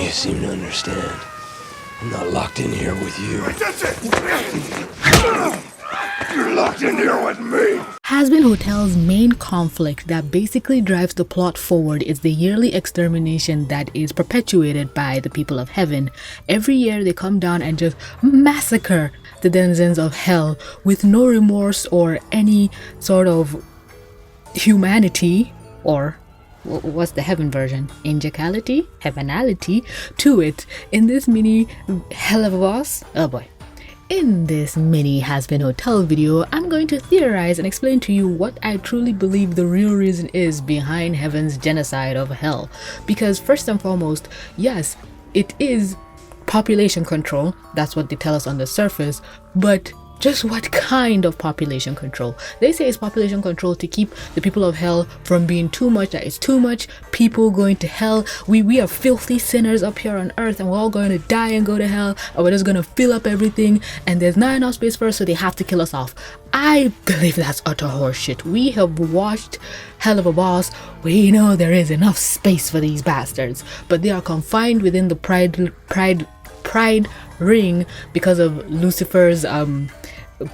You seem to understand. I'm not locked in here with you. That's it! You're locked in here with me! Hazbin Hotel's main conflict that basically drives the plot forward is the yearly extermination that is perpetuated by the people of heaven. Every year they come down and just massacre the denizens of hell with no remorse or any sort of humanity, or what's the heaven version? Angelicality? Heavenality to it. In this mini Helluva boss, oh boy. In this mini Hazbin Hotel video, I'm going to theorize and explain to you what I truly believe the real reason is behind heaven's genocide of hell. Because first and foremost, yes, it is population control. That's what they tell us on the surface, but just what kind of population control? They say it's population control to keep the people of hell from being too much, that it's too much people going to hell. We are filthy sinners up here on earth and we're all going to die and go to hell, and we're just going to fill up everything and there's not enough space for us, so they have to kill us off. I believe that's utter horseshit. We have watched Helluva Boss. We know there is enough space for these bastards, but they are confined within the pride ring because of Lucifer's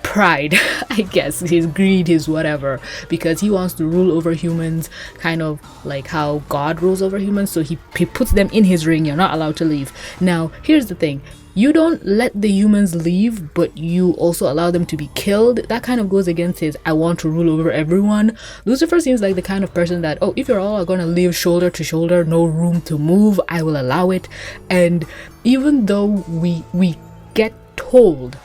pride, I guess, his greed, his whatever, because he wants to rule over humans, kind of like how God rules over humans. So he puts them in his ring. You're not allowed to leave. Now here's the thing, you don't let the humans leave, but you also allow them to be killed. That kind of goes against his I want to rule over everyone. Lucifer seems like the kind of person that, oh, if you're all gonna live shoulder to shoulder, no room to move, I will allow it. And even though we get told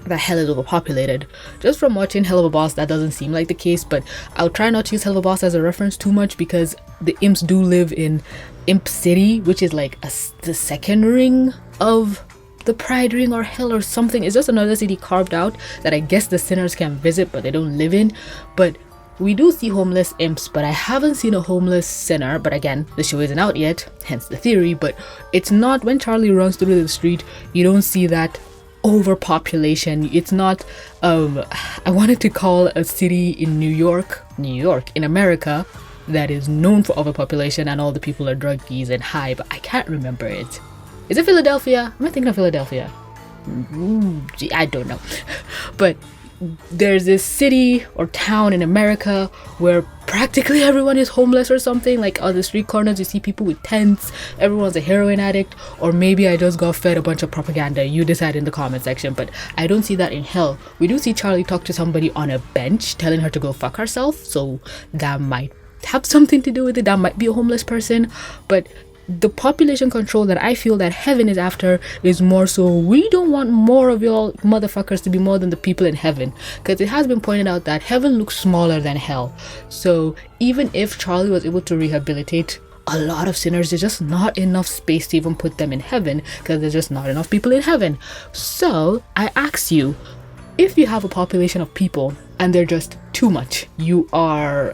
that hell is overpopulated, just from watching Helluva Boss, that doesn't seem like the case. But I'll try not to use Helluva Boss as a reference too much, because the imps do live in Imp City, which is like the second ring of the Pride Ring or hell or something. It's just another city carved out that I guess the sinners can visit but they don't live in. But we do see homeless imps, but I haven't seen a homeless sinner. But again, the show isn't out yet, hence the theory. But it's not, when Charlie runs through the street, you don't see that overpopulation. It's not I wanted to call a city in New York in America that is known for overpopulation and all the people are druggies and high, but I can't remember it. Is it Philadelphia? Am I thinking of Philadelphia? I don't know. But there's this city or town in America where practically everyone is homeless or something. Like on the street corners you see people with tents, everyone's a heroin addict, or maybe I just got fed a bunch of propaganda. You decide in the comment section. But I don't see that in hell. We do see Charlie talk to somebody on a bench telling her to go fuck herself, so that might have something to do with it. That might be a homeless person. But the population control that I feel that heaven is after is more so, we don't want more of y'all motherfuckers to be more than the people in heaven, because it has been pointed out that heaven looks smaller than hell. So even if Charlie was able to rehabilitate a lot of sinners, there's just not enough space to even put them in heaven, because there's just not enough people in heaven. So I ask you, if you have a population of people and they're just too much, you are,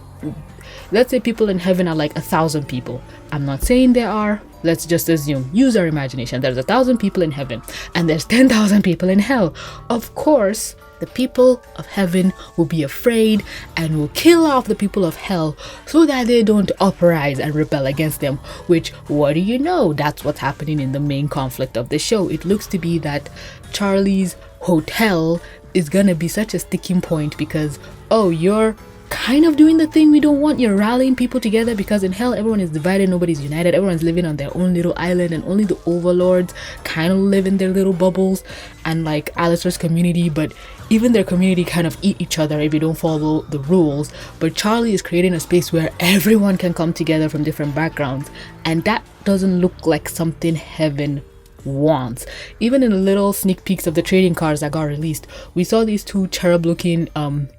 let's say people in heaven are like 1,000 people. I'm not saying there are, let's just assume, use our imagination, there's 1,000 people in heaven and there's 10,000 people in hell. Of course, the people of heaven will be afraid and will kill off the people of hell so that they don't uprise and rebel against them. Which, what do you know, that's what's happening in the main conflict of the show. It looks to be that Charlie's hotel is gonna be such a sticking point because, oh, you're kind of doing the thing we don't want, you're rallying people together, because in hell everyone is divided, nobody's united, everyone's living on their own little island, and only the overlords kind of live in their little bubbles. And like Alistair's community, but even their community kind of eat each other if you don't follow the rules. But Charlie is creating a space where everyone can come together from different backgrounds, and that doesn't look like something heaven wants. Even in the little sneak peeks of the trading cards that got released, we saw these two cherub looking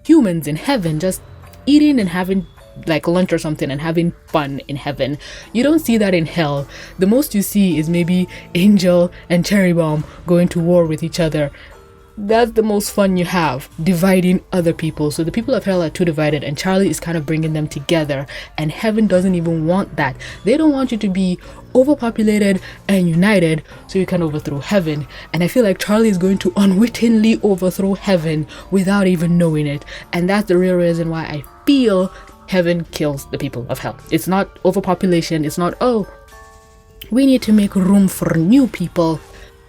humans in heaven just eating and having like lunch or something and having fun in heaven. You don't see that in hell. The most you see is maybe Angel and Cherry Bomb going to war with each other. That's the most fun you have, dividing other people. So the people of hell are too divided, and Charlie is kind of bringing them together, and heaven doesn't even want that. They don't want you to be overpopulated and united so you can overthrow heaven. And I feel like Charlie is going to unwittingly overthrow heaven without even knowing it, and that's the real reason why I feel heaven kills the people of hell. It's not overpopulation, it's not, oh, We need to make room for new people.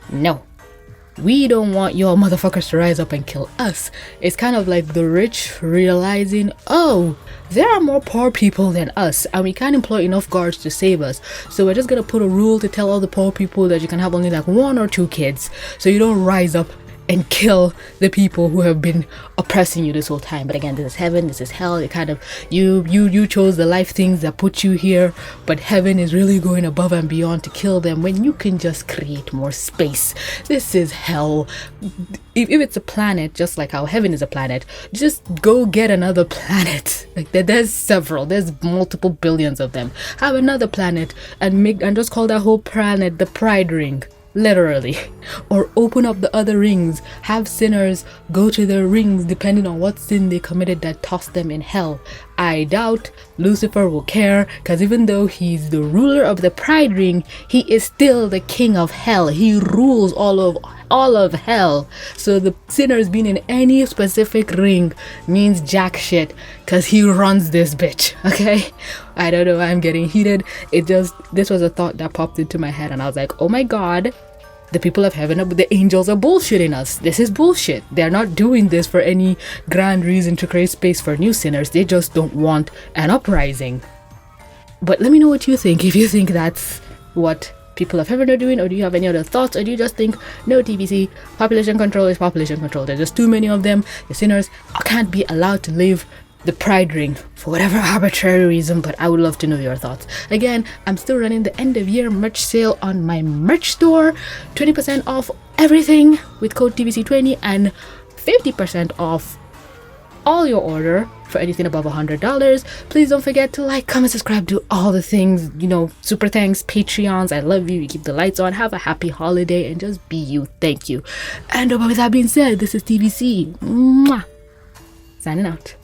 No. We don't want your motherfuckers to rise up and kill us. It's kind of like the rich realizing, oh, there are more poor people than us and we can't employ enough guards to save us. So we're just gonna put a rule to tell all the poor people that you can have only like 1 or 2 kids, so you don't rise up and kill the people who have been oppressing you this whole time. But again, this is heaven, this is hell. It kind of you chose the life things that put you here, but heaven is really going above and beyond to kill them when you can just create more space. This is hell. If it's a planet, just like how heaven is a planet, just go get another planet. Like there's multiple billions of them. Have another planet and just call that whole planet the Pride Ring. Literally. Or open up the other rings. Have sinners go to their rings depending on what sin they committed that tossed them in hell. I doubt Lucifer will care, because even though he's the ruler of the Pride Ring, he is still the king of hell. He rules all of hell. So the sinners being in any specific ring means jack shit, because he runs this bitch. Okay, I don't know why I'm getting heated. This was a thought that popped into my head and I was like, oh my god, the people of heaven, the angels are bullshitting us. This is bullshit. They're not doing this for any grand reason to create space for new sinners. They just don't want an uprising. But let me know what you think. If you think that's what people of heaven are doing, or do you have any other thoughts, or do you just think, no, TBC, population control is population control. There's just too many of them. The sinners can't be allowed to live the Pride Ring for whatever arbitrary reason. But I would love to know your thoughts. Again, I'm still running the end of year merch sale on my merch store. 20% off everything with code TBC20 and 50% off all your order for anything above $100. Please don't forget to like, comment, subscribe, do all the things, super thanks, Patreons. I love you. You keep the lights on. Have a happy holiday and just be you. Thank you. And with that being said, this is TBC. Mwah. Signing out.